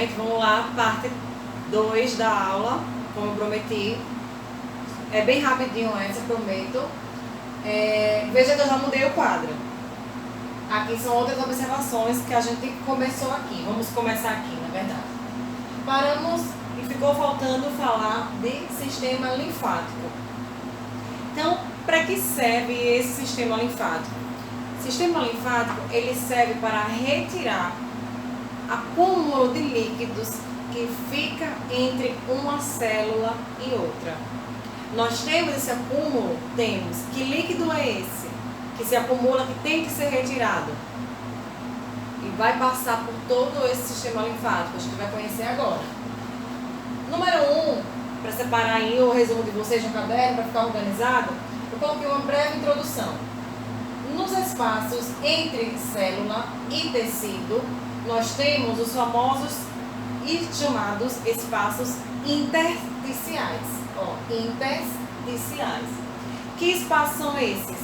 gente, vamos lá, parte 2 da aula, como eu prometi. É bem rapidinho essa, prometo. Veja que eu já mudei o quadro. Aqui são outras observações que a gente começou aqui. Vamos começar aqui, na verdade. Paramos e ficou faltando falar de sistema linfático. Então, para que serve esse sistema linfático? O sistema linfático, ele serve para retirar acúmulo de líquidos que fica entre uma célula e outra. Nós temos esse acúmulo? Temos. Que líquido é esse? Que se acumula, que tem que ser retirado. E vai passar por todo esse sistema linfático. A gente vai conhecer agora. Número 1, para separar aí o resumo de vocês no caderno, para ficar organizado, eu coloquei uma breve introdução. Nos espaços entre célula e tecido, nós temos os famosos e chamados espaços intersticiais. Intersticiais. Que espaços são esses?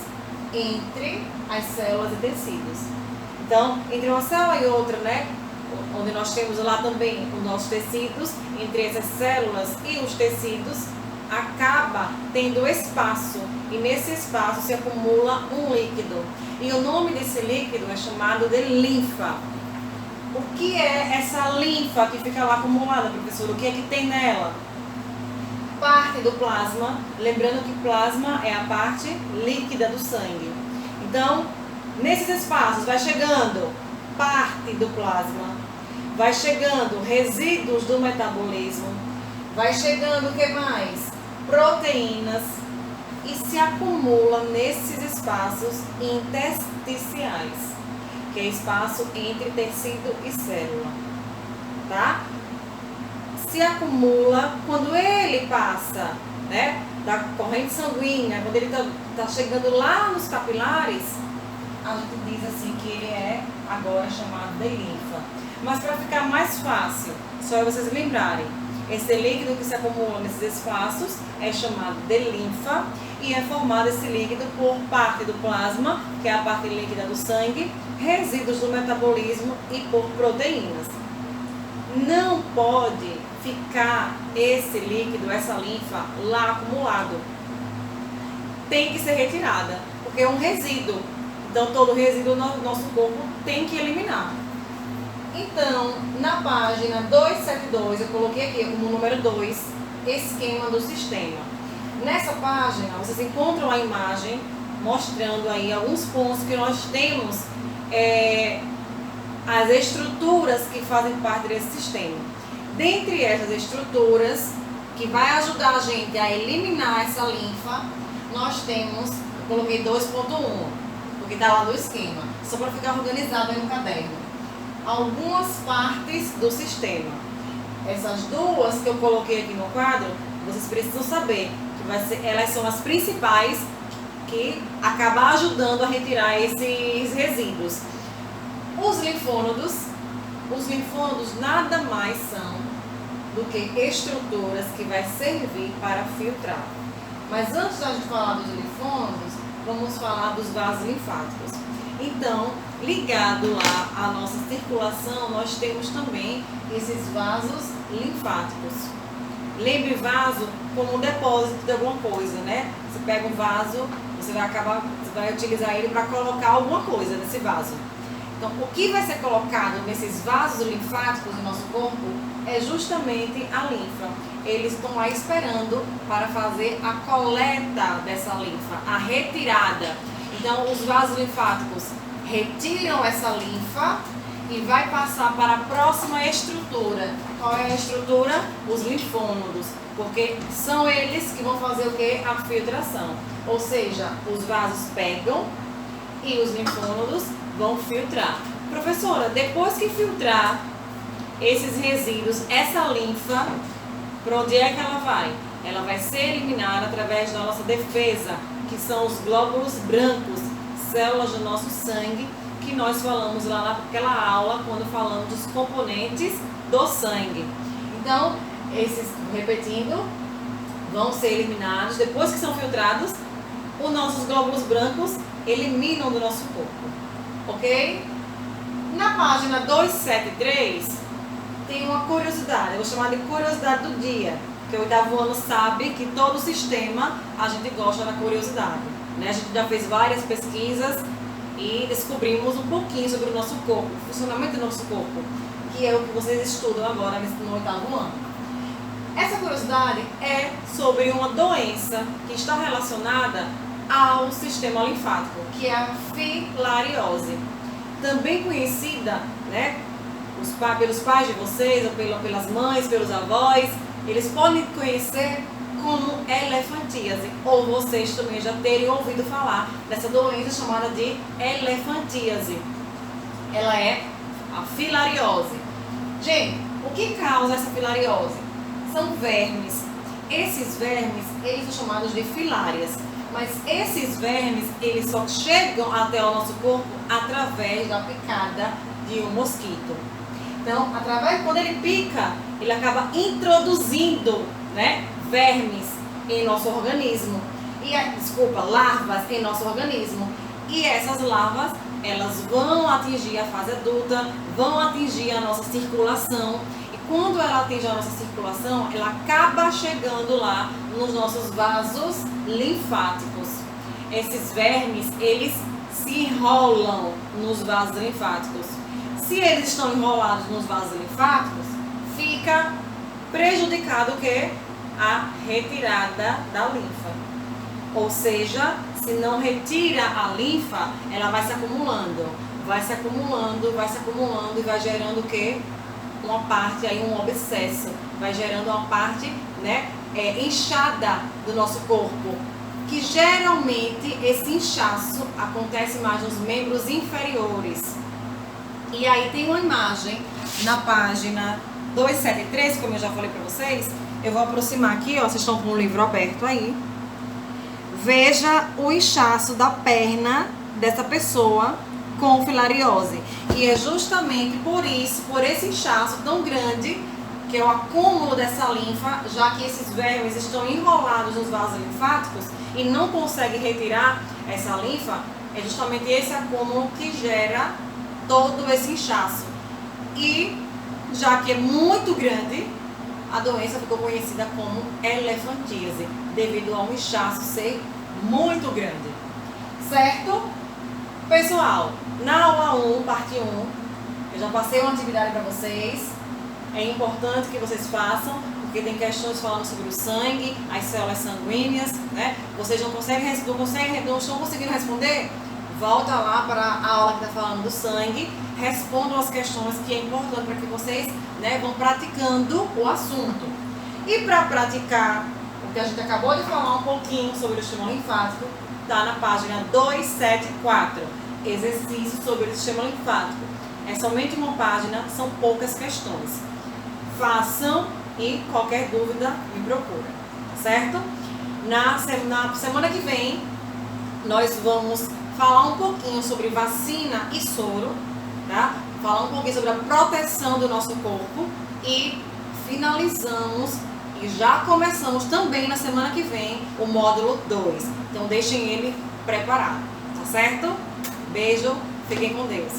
Entre as células e tecidos. Então, entre uma célula e outra, né? Onde nós temos lá também os nossos tecidos, entre essas células e os tecidos, acaba tendo espaço. E nesse espaço se acumula um líquido. E o nome desse líquido é chamado de linfa. O que é essa linfa que fica lá acumulada, professor? O que é que tem nela? Parte do plasma. Lembrando que plasma é a parte líquida do sangue. Então, nesses espaços vai chegando parte do plasma, vai chegando resíduos do metabolismo, vai chegando o que mais? Proteínas, e se acumula nesses espaços intersticiais, que é espaço entre tecido e célula, tá? Se acumula quando ele passa, né, da corrente sanguínea, quando ele tá chegando lá nos capilares, a gente diz assim que ele é agora chamado de linfa. Mas para ficar mais fácil, só vocês lembrarem, esse líquido que se acumula nesses espaços é chamado de linfa e é formado esse líquido por parte do plasma, que é a parte líquida do sangue, resíduos do metabolismo e por proteínas. Não pode ficar esse líquido, essa linfa, lá acumulado. Tem que ser retirada, porque é um resíduo. Então, todo resíduo no nosso corpo tem que eliminar. Então, na página 272, eu coloquei aqui como número 2, esquema do sistema. Nessa página, vocês encontram a imagem mostrando aí alguns pontos que nós temos, as estruturas que fazem parte desse sistema. Dentre essas estruturas, que vai ajudar a gente a eliminar essa linfa, nós temos, eu coloquei 2.1, porque está lá no esquema, só para ficar organizado aí no caderno. Algumas partes do sistema. Essas duas que eu coloquei aqui no quadro, vocês precisam saber que elas são as principais que acabam ajudando a retirar esses resíduos. Os linfônodos nada mais são do que estruturas que vai servir para filtrar. Mas antes da gente falar dos linfônodos, vamos falar dos vasos linfáticos. Então, ligado lá à nossa circulação, nós temos também esses vasos linfáticos. Lembre vaso como um depósito de alguma coisa, né? Você pega um vaso, você vai utilizar ele para colocar alguma coisa nesse vaso. Então, o que vai ser colocado nesses vasos linfáticos do nosso corpo é justamente a linfa. Eles estão lá esperando para fazer a coleta dessa linfa, a retirada. Então, os vasos linfáticos retiram essa linfa e vai passar para a próxima estrutura. Qual é a estrutura? Os linfônodos, porque são eles que vão fazer o quê? A filtração. Ou seja, os vasos pegam e os linfônodos vão filtrar. Professora, depois que filtrar esses resíduos, essa linfa, para onde é que ela vai? Ela vai ser eliminada através da nossa defesa, que são os glóbulos brancos, células do nosso sangue, que nós falamos lá naquela aula, quando falamos dos componentes do sangue. Então, esses, repetindo, vão ser eliminados. Depois que são filtrados, os nossos glóbulos brancos eliminam do nosso corpo. Ok? Na página 273, tem uma curiosidade, eu vou chamar de curiosidade do dia, que o oitavo ano sabe que todo sistema a gente gosta da curiosidade, né? A gente já fez várias pesquisas e descobrimos um pouquinho sobre o nosso corpo, o funcionamento do nosso corpo, que é o que vocês estudam agora no oitavo ano. Essa curiosidade é sobre uma doença que está relacionada ao sistema linfático, que é a filariose, também conhecida, né, pelos pais de vocês, ou pelas mães, pelos avós, eles podem conhecer como elefantíase, ou vocês também já terem ouvido falar dessa doença chamada de elefantíase. Ela é a filariose. Gente, o que causa essa filariose? São vermes. Esses vermes, eles são chamados de filárias. Mas esses vermes, eles só chegam até o nosso corpo através da picada de um mosquito. Então, quando ele pica, ele acaba introduzindo, né, vermes em nosso organismo. Larvas em nosso organismo. E essas larvas, elas vão atingir a fase adulta, vão atingir a nossa circulação. E quando ela atinge a nossa circulação, ela acaba chegando lá nos nossos vasos linfáticos. Esses vermes, eles se enrolam nos vasos linfáticos. Se eles estão enrolados nos vasos linfáticos, fica prejudicado o quê? A retirada da linfa. Ou seja, se não retira a linfa, ela vai se acumulando, vai se acumulando, vai se acumulando e vai gerando o quê? Uma parte aí, um abscesso, vai gerando uma parte, né, inchada do nosso corpo, que geralmente esse inchaço acontece mais nos membros inferiores. E aí tem uma imagem na página 273, como eu já falei para vocês. Eu vou aproximar aqui, ó, vocês estão com o livro aberto aí. Veja o inchaço da perna dessa pessoa com filariose. E é justamente por isso, por esse inchaço tão grande, que é o acúmulo dessa linfa, já que esses vermes estão enrolados nos vasos linfáticos e não conseguem retirar essa linfa, é justamente esse acúmulo que gera todo esse inchaço. E já que é muito grande, a doença ficou conhecida como elefantíase, devido ao inchaço ser muito grande. Certo? Pessoal, na aula 1, parte 1, eu já passei uma atividade para vocês. É importante que vocês façam, porque tem questões falando sobre o sangue, as células sanguíneas, né? Vocês não estão conseguindo responder? Volta lá para a aula que está falando do sangue, respondam as questões, que é importante para que vocês, né, vão praticando o assunto. E para praticar o que a gente acabou de falar um pouquinho sobre o sistema linfático, está na página 274, exercício sobre o sistema linfático. É somente uma página, são poucas questões. Façam e qualquer dúvida me procura, certo? Na semana que vem, nós vamos falar um pouquinho sobre vacina e soro, tá? Falar um pouquinho sobre a proteção do nosso corpo e finalizamos e já começamos também na semana que vem o módulo 2. Então deixem ele preparado, tá certo? Beijo, fiquem com Deus.